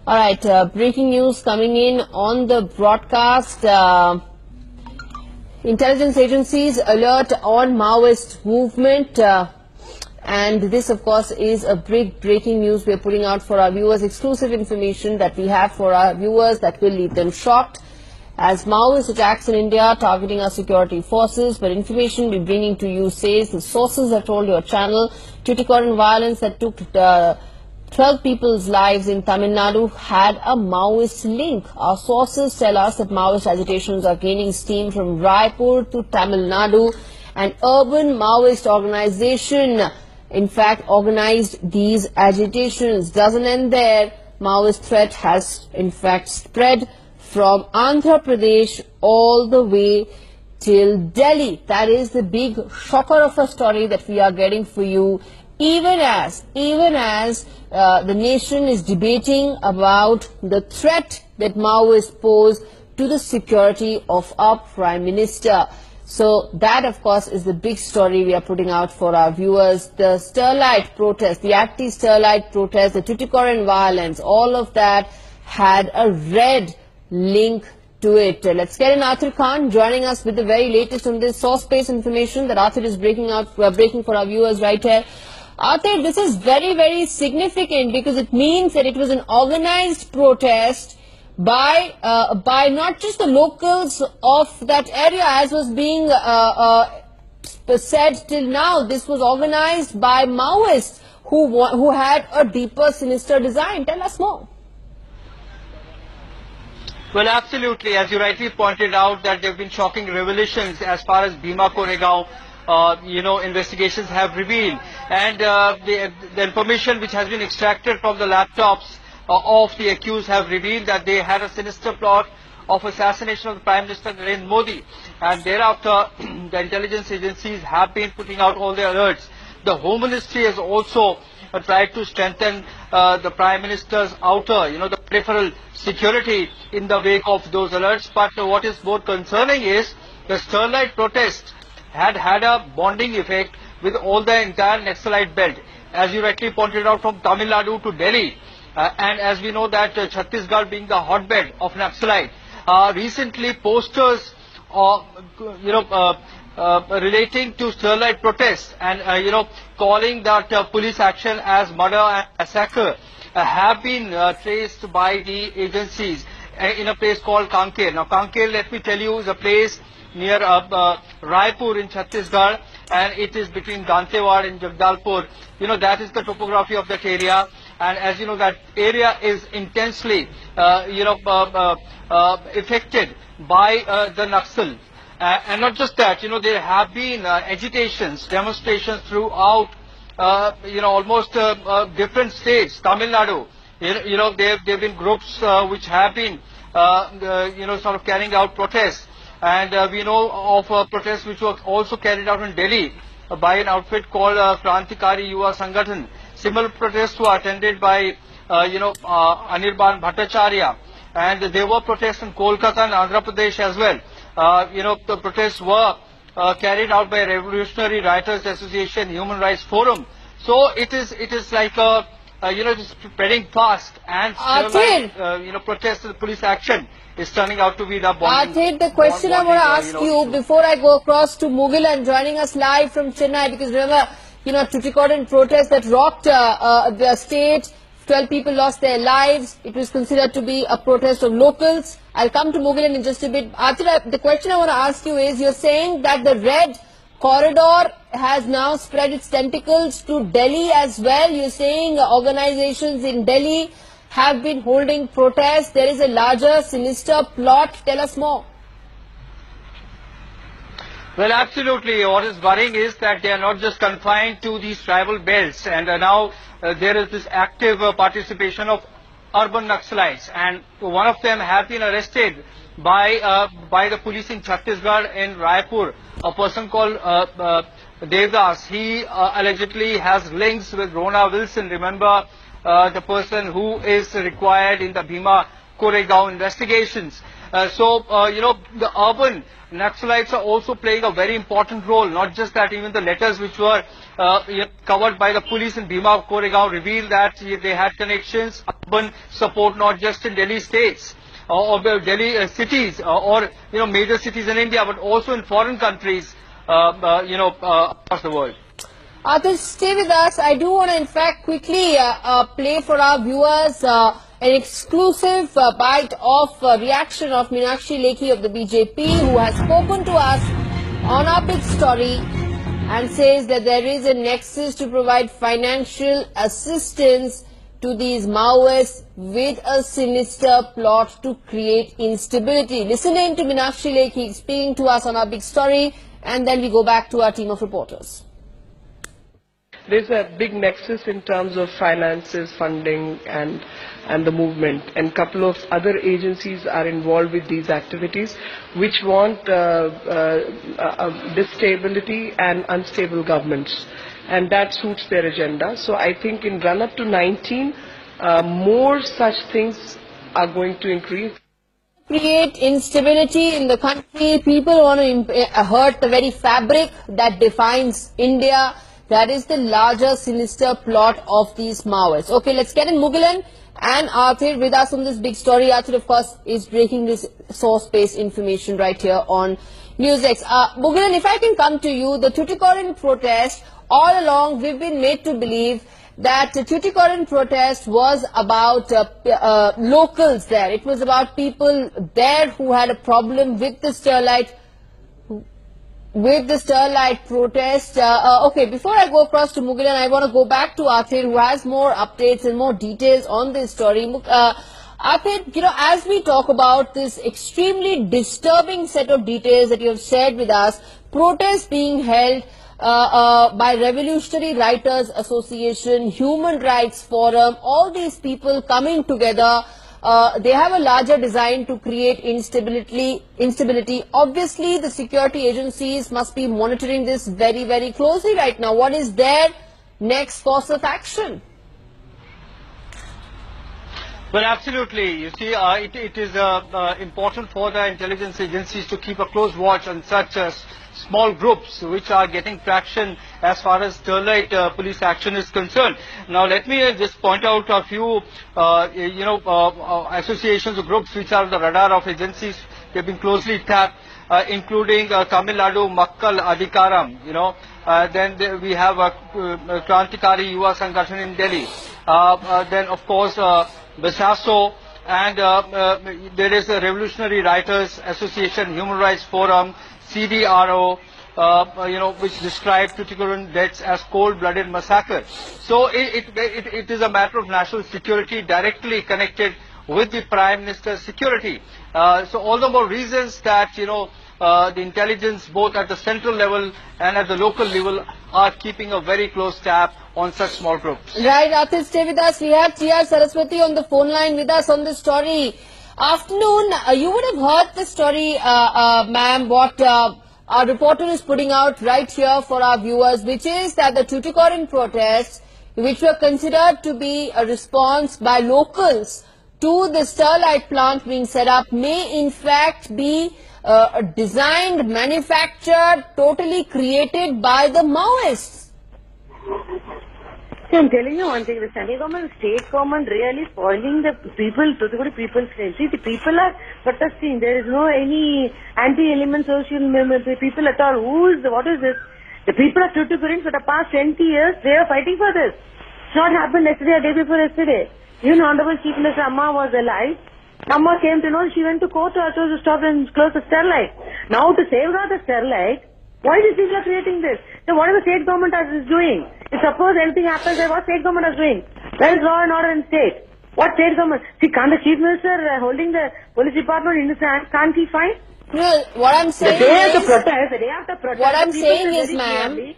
All right, breaking news coming in on the broadcast. Intelligence agencies alert on Maoist movement. And this, of course, is a big breaking news we are putting out for our viewers. Exclusive information that we have for our viewers that will leave them shocked. As Maoist attacks in India targeting our security forces, but information we're bringing to you says the sources have told your channel Tuticorin violence that took 12 people's lives in Tamil Nadu had a Maoist link. Our sources tell us that Maoist agitations are gaining steam from Raipur to Tamil Nadu. An urban Maoist organization, in fact, organized these agitations. Doesn't end there. Maoist threat has, in fact, spread from Andhra Pradesh all the way till Delhi. That is the big shocker of a story that we are getting for you, even as the nation is debating about the threat that Maoists pose to the security of our Prime Minister. So that, of course, is the big story we are putting out for our viewers. The Sterlite protest, the anti-Sterlite protest, the Tuticorin violence, all of that had a red link to it. Let's get in Arthur Khan joining us with the very latest on this source-based information that Arthur is breaking for our viewers right here. Arthur, this is very, very significant because it means that it was an organized protest by not just the locals of that area, as was being said till now. This was organized by Maoists who had a deeper, sinister design. Tell us more. Well, absolutely. As you rightly pointed out, that there have been shocking revelations as far as Bhima Koregaon, investigations have revealed. And the information which has been extracted from the laptops of the accused have revealed that they had a sinister plot of assassination of the Prime Minister Narendra Modi. And thereafter, the intelligence agencies have been putting out all the alerts. The Home Ministry has also tried to strengthen the Prime Minister's outer, the peripheral security in the wake of those alerts. But what is more concerning is the Sterlite protest had a bonding effect with all the entire Naxalite belt, as you rightly pointed out, from Tamil Nadu to Delhi. And as we know that Chhattisgarh being the hotbed of Naxalite, recently posters, relating to Sterlite protests and, calling that police action as murder and massacre have been traced by the agencies in a place called Kanker. Now, Kanker, let me tell you, is a place near Raipur in Chhattisgarh, and it is between Dantewad and Jagdalpur. That is the topography of that area. And as you know, that area is intensely, affected by the Naxal. And not just that, there have been agitations, demonstrations throughout, almost different states. Tamil Nadu, there have been groups which have been, sort of carrying out protests. And we know of protests which were also carried out in Delhi by an outfit called Krantikari Yuva Sangathan. Similar protests were attended by, Anirban Bhattacharya. And there were protests in Kolkata and Andhra Pradesh as well. The protests were carried out by Revolutionary Writers Association, Human Rights Forum. So it is like it's spreading fast, and protests and police action is turning out to be the bonding. Arthur, the question I want to ask you before I go across to Mugilan joining us live from Chennai, because remember, Tuticorin protest that rocked the state. 12 people lost their lives. It was considered to be a protest of locals. I'll come to Mugilan in just a bit. Arthur, the question I want to ask you is, you're saying that the red corridor has now spread its tentacles to Delhi as well. You're saying organizations in Delhi have been holding protests. There is a larger, sinister plot. Tell us more. Well, absolutely. What is worrying is that they are not just confined to these tribal belts, and now there is this active participation of urban Naxalites, and one of them have been arrested by the police in Chhattisgarh in Raipur. A person called Devdas. He allegedly has links with Rona Wilson. Remember, the person who is required in the Bhima Koregaon investigations. The urban Naxalites are also playing a very important role. Not just that, even the letters which were covered by the police in Bhima Koregaon revealed that they had connections, urban support, not just in Delhi states or Delhi cities or major cities in India, but also in foreign countries, across the world. Atul, stay with us. I do want to, in fact, quickly play for our viewers an exclusive bite of reaction of Meenakshi Lekhi of the BJP, who has spoken to us on our big story and says that there is a nexus to provide financial assistance to these Maoists with a sinister plot to create instability. Listening to Meenakshi Lekhi speaking to us on our big story, and then we go back to our team of reporters. There's a big nexus in terms of finances, funding and the movement, and a couple of other agencies are involved with these activities which want distability and unstable governments, and that suits their agenda. So I think in run-up to 19, more such things are going to increase. Create instability in the country. People want to hurt the very fabric that defines India. That is the larger sinister plot of these Maoists. Okay, let's get in Mugilan and Arthur with us on this big story. Arthur, of course, is breaking this source-based information right here on NewsX. Mugilan, if I can come to you, the Tuticorin protest, all along we've been made to believe that the Tuticorin protest was about locals there. It was about people there who had a problem with the Sterlite protest. Okay, before I go across to Mugilan, I want to go back to Athir, who has more updates and more details on this story. Athir, as we talk about this extremely disturbing set of details that you have shared with us, protests being held by Revolutionary Writers Association, Human Rights Forum, all these people coming together. They have a larger design to create instability. Obviously, the security agencies must be monitoring this very, very closely right now. What is their next course of action? Well, absolutely. You see, it is important for the intelligence agencies to keep a close watch on such small groups which are getting traction as far as Sterlite police action is concerned. Now, let me just point out a few, associations or groups which are on the radar of agencies. They've been closely tapped, including Tamil Nadu Makkal Adhikaram. Then we have Krantikari Yuva Sangathan in Delhi. Then, of course, Besaso, and there is a Revolutionary Writers Association, Human Rights Forum, CDRO, which described Tuticorin deaths as cold-blooded massacre. So it is a matter of national security directly connected with the Prime Minister's security. So all the more reasons that, the intelligence both at the central level and at the local level are keeping a very close tab on such small groups. Right, Athil, stay with us. We have T.R. Saraswati on the phone line with us on this story. Afternoon, you would have heard the story, ma'am, what our reporter is putting out right here for our viewers, which is that the Tuticorin protests, which were considered to be a response by locals to the Sterlite plant being set up, may in fact be designed, manufactured, totally created by the Maoists. See, I'm telling you one thing, the central government, state government really spoiling the people, Tuticorin people's name. See, the people are protesting. There is no any anti-element social people at all. What is this? The people of Tuticorin for the past 20 years, they are fighting for this. It's not happened yesterday or day before yesterday. Even Honorable Chief Minister Amma was alive. Amma came to know, she went to court also to stop and close the Sterlite. Now to safeguard the Sterlite, why these people are creating this? So what is the state government is doing? If suppose anything happens, then what state government is doing? Where is law and order in state? What state government? See, can't the chief minister holding the police department in his hand, can't he find? No, what I'm saying the day is, of the protest, the day after protest, what I'm saying is, ma'am,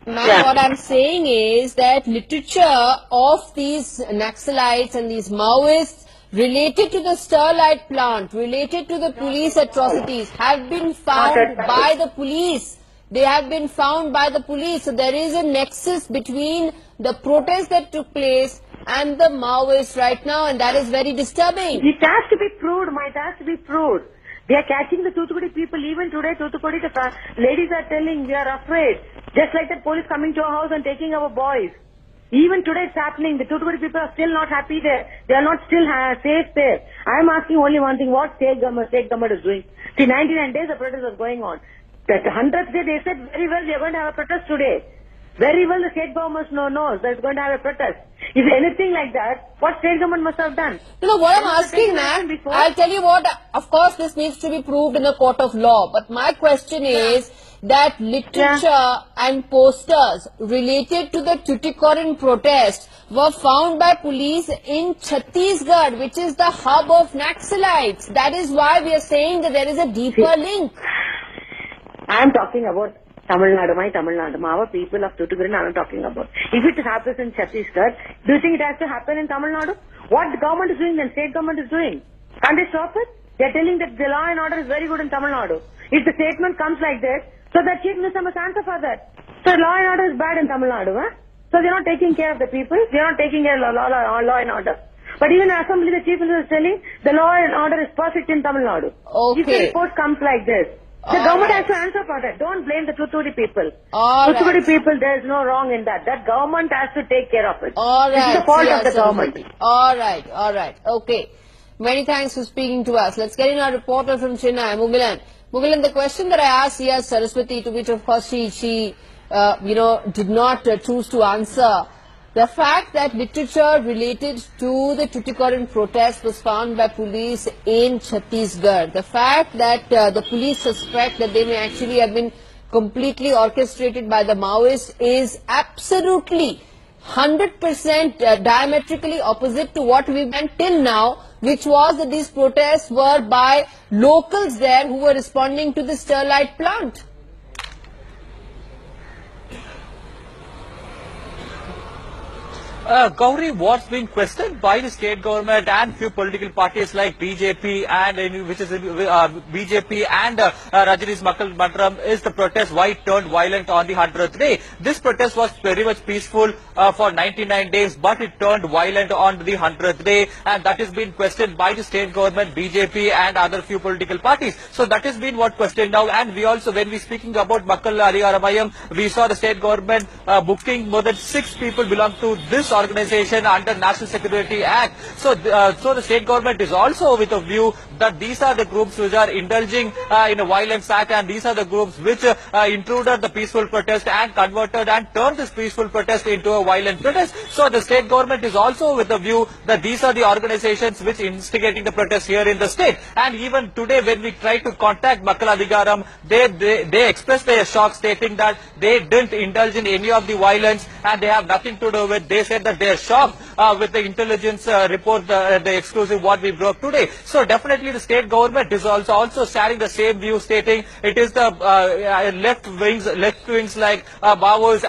what I'm saying is that literature of these Naxalites and these Maoists related to the Sterlite plant, related to the police atrocities, have been found by the police. They have been found by the police. So there is a nexus between the protest that took place and the Maoists right now, and that is very disturbing. It has to be proved, it has to be proved. They are catching the Thoothukudi people. Even today, Thoothukudi, the ladies are telling we are afraid. Just like the police coming to our house and taking our boys. Even today it's happening. The Thoothukudi people are still not happy there. They are not still safe there. I am asking only one thing. What state government is doing? See, 99 days the protest was going on. That 100th day they said very well we are going to have a protest today. Very well the state government knows that it's going to have a protest. If anything like that, what state government must have done? You know what I'm asking, ma'am? I'll tell you what, of course this needs to be proved in the court of law. But my question is that literature and posters related to the Tuticorin protest were found by police in Chhattisgarh, which is the hub of Naxalites. That is why we are saying that there is a deeper link. I am talking about Tamil Nadu, our people of Tuticorin I am talking about. If it happens in Chhattisgarh, do you think it has to happen in Tamil Nadu? What the government is doing then, state government is doing? Can't they stop it? They are telling that the law and order is very good in Tamil Nadu. If the statement comes like this, so the chief minister must answer for that. So law and order is bad in Tamil Nadu, huh? So they are not taking care of the people, they are not taking care of law and order. But even in assembly, the chief minister is telling the law and order is perfect in Tamil Nadu. Okay. If the report comes like this, the government has to answer for that. Don't blame the Thoothukudi people. Thoothukudi people, there is no wrong in that. That government has to take care of it. It's the fault of the government. All right. Okay. Many thanks for speaking to us. Let's get in our reporter from Chennai, Mugilan. Mugilan, the question that I asked here, Saraswati, to which of course she did not choose to answer. The fact that literature related to the Tuticorin protest was found by police in Chhattisgarh. The fact that the police suspect that they may actually have been completely orchestrated by the Maoists is absolutely 100% diametrically opposite to what we've done till now, which was that these protests were by locals there who were responding to the Sterlite plant. Gauri, what's being questioned by the state government and few political parties like BJP and BJP and Rajini's Makkal Mantram is the protest why it turned violent on the 100th day. This protest was very much peaceful for 99 days, but it turned violent on the 100th day, and that has been questioned by the state government, BJP and other few political parties. So that has been what questioned now, and we also, when we speaking about Makkal Adhikaramayam, we saw the state government booking more than 6 people belong to this organization under National Security Act. So the state government is also with a view that these are the groups which are indulging in a violence act, and these are the groups which intruded the peaceful protest and converted and turned this peaceful protest into a violent protest. So the state government is also with the view that these are the organizations which instigating the protest here in the state. And even today when we try to contact Makkal Adhikaram, they expressed their shock, stating that they didn't indulge in any of the violence and they have nothing to do with. They said that they are shocked with the intelligence report, the exclusive what we broke today. So definitely the state government is also sharing the same view, stating it is the left wings like Maoists